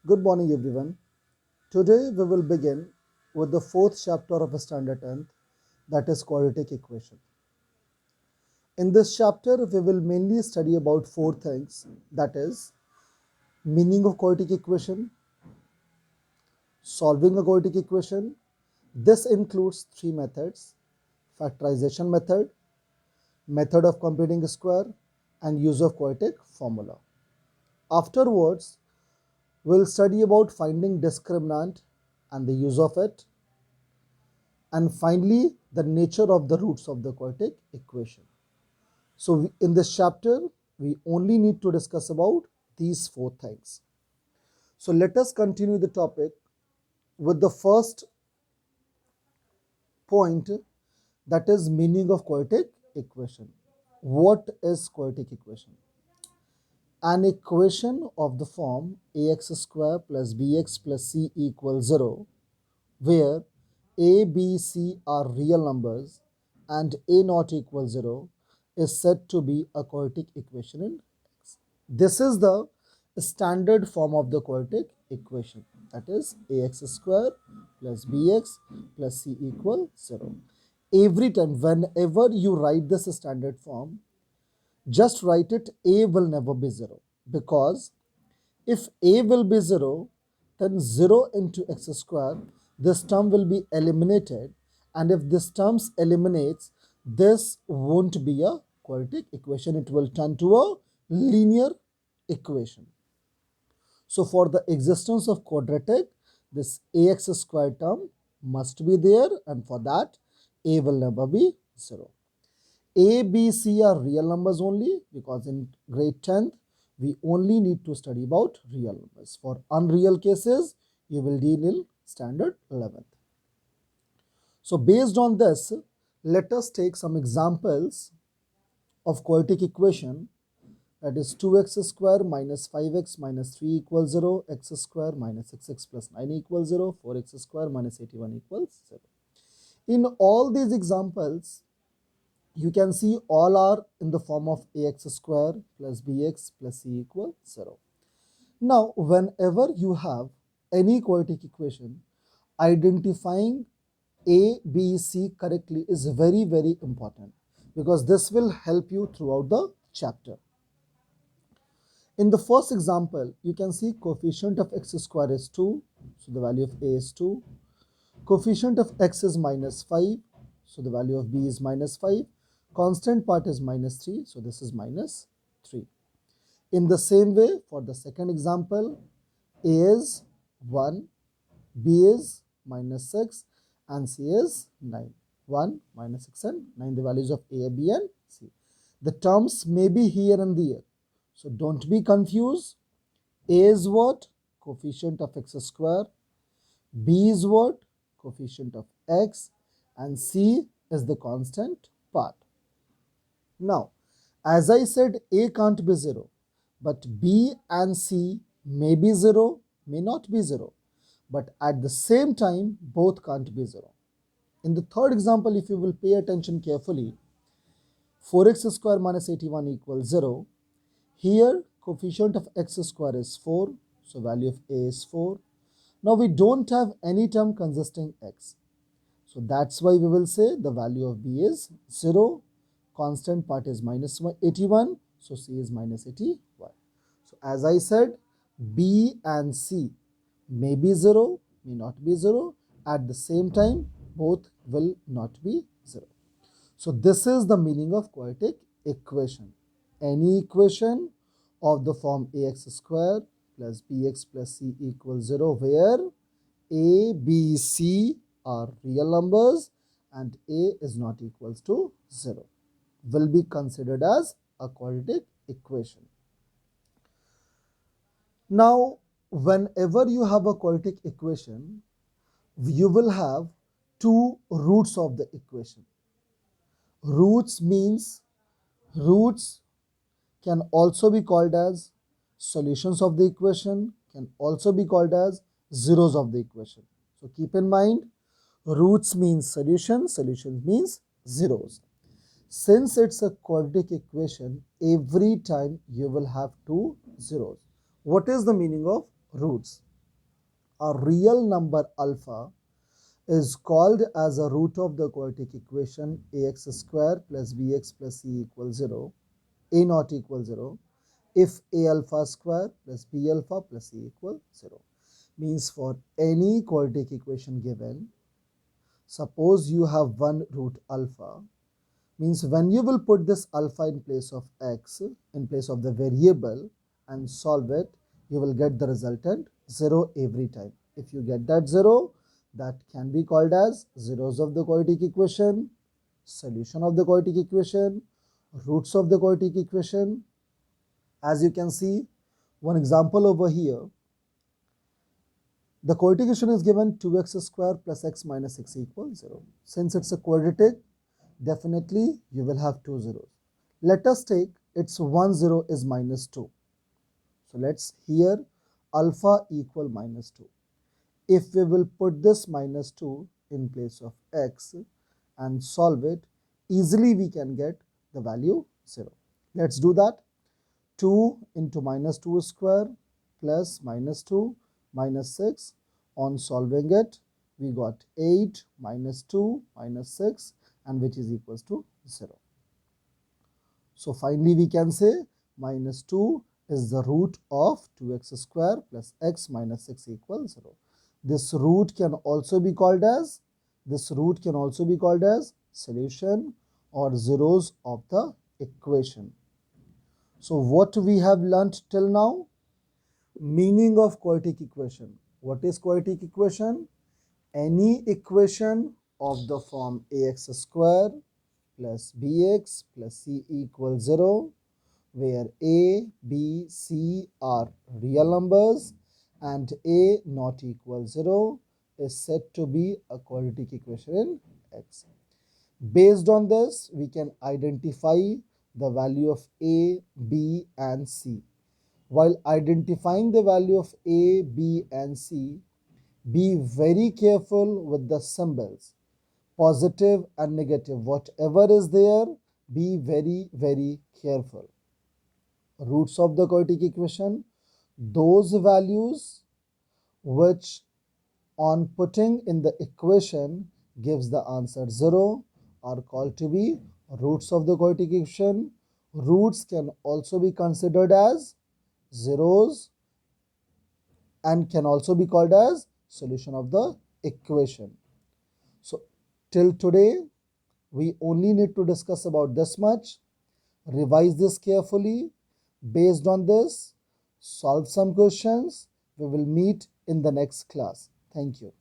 Good morning, everyone. Today we will begin with the fourth chapter of Standard 10th, that is quadratic equation. In this chapter, we will mainly study about four things, that is meaning of quadratic equation, solving a quadratic equation. This includes three methods: factorization method, method of computing square, and use of quadratic formula. Afterwards, we'll study about finding discriminant and the use of it, and finally the nature of the roots of the quadratic equation. So in this chapter we only need to discuss about these four things. So let us continue the topic with the first point, that is meaning of quadratic equation. What is quadratic equation? An equation of the form ax square plus bx plus c equals 0, where a, b, c are real numbers and a not equals 0, is said to be a quadratic equation in X. This is the standard form of the quadratic equation, that is ax square plus bx plus c equals 0. Every time, whenever you write this standard form, just write it a will never be 0, because if a will be 0, then 0 into x square, this term will be eliminated, and if this term eliminates, this won't be a quadratic equation, it will turn to a linear equation. So for the existence of quadratic, this ax square term must be there, and for that a will never be 0. A, B, C are real numbers only, because in grade 10th we only need to study about real numbers. For unreal cases, you will deal in standard 11th. So based on this, let us take some examples of quadratic equation, that is 2x square minus 5x minus 3 equals 0, x square minus 6x plus 9 equals 0, 4x square minus 81 equals 0. In all these examples, you can see all are in the form of ax square plus bx plus c equal 0. Now, whenever you have any quadratic equation, identifying a, b, c correctly is very, very important, because this will help you throughout the chapter. In the first example, you can see coefficient of x square is 2, so the value of a is 2. Coefficient of x is minus 5, so the value of b is minus 5. Constant part is minus 3, so this is minus 3. In the same way, for the second example, a is 1, b is minus 6, and c is 9. 1, minus 6 and 9, the values of a, b and c. The terms may be here and there, so don't be confused. A is what? Coefficient of x square. B is what? Coefficient of x, and C is the constant part. Now, as I said, A can't be 0, but B and C may be 0, may not be 0, but at the same time, both can't be 0. In the third example, if you will pay attention carefully, 4x square minus 81 equals 0. Here, coefficient of x square is 4, so value of A is 4. Now we don't have any term consisting x. So that's why we will say the value of b is 0. Constant part is minus 81. So c is minus 81. So as I said, b and c may be 0, may not be 0. At the same time, both will not be 0. So this is the meaning of quadratic equation. Any equation of the form ax square plus bx plus c equals 0, where a, b, c are real numbers and a is not equals to 0, will be considered as a quadratic equation. Now, whenever you have a quadratic equation, you will have two roots of the equation. Roots means roots can also be called as solutions of the equation, can also be called as zeros of the equation. So keep in mind, roots means solutions, solutions means zeros. Since it's a quadratic equation, every time you will have two zeros. What is the meaning of roots? a real number alpha is called as a root of the quadratic equation ax square plus bx plus c equals 0, a naught equals 0, if a alpha square plus b alpha plus c equals 0. Means for any quadratic equation given, suppose you have one root alpha, means when you will put this alpha in place of x, in place of the variable, and solve it, you will get the resultant 0 every time. If you get that 0, that can be called as zeros of the quadratic equation, solution of the quadratic equation, roots of the quadratic equation. As you can see, one example over here, the quadratic equation is given 2x square plus x minus 6 equals 0. Since it's a quadratic, definitely you will have two zeros. Let us take its one zero is minus 2. So let's here alpha equal minus 2. If we will put this minus 2 in place of x and solve it, easily we can get the value 0. Let's do that. 2 into minus 2 square plus minus 2 minus 6. On solving it, we got 8 minus 2 minus 6, and which is equals to 0. So finally we can say minus 2 is the root of 2x square plus x minus 6 equals 0. This root can also be called as solution or zeros of the equation. So what we have learnt till now? Meaning of quadratic equation. What is quadratic equation? Any equation of the form ax square plus bx plus c equals 0, where a, b, c are real numbers and a not equal 0 is said to be a quadratic equation in x. Based on this, we can identify the value of a, b and c. While identifying the value of a, b and c, be very careful with the symbols, positive and negative. Whatever is there, be very careful. Roots of the quadratic equation, those values which on putting in the equation gives the answer 0 are called to be roots of the quadratic equation. Roots can also be considered as zeros and can also be called as solution of the equation. So till today we only need to discuss about this much. Revise this carefully. Based on this, solve some questions. We will meet in the next class. Thank you.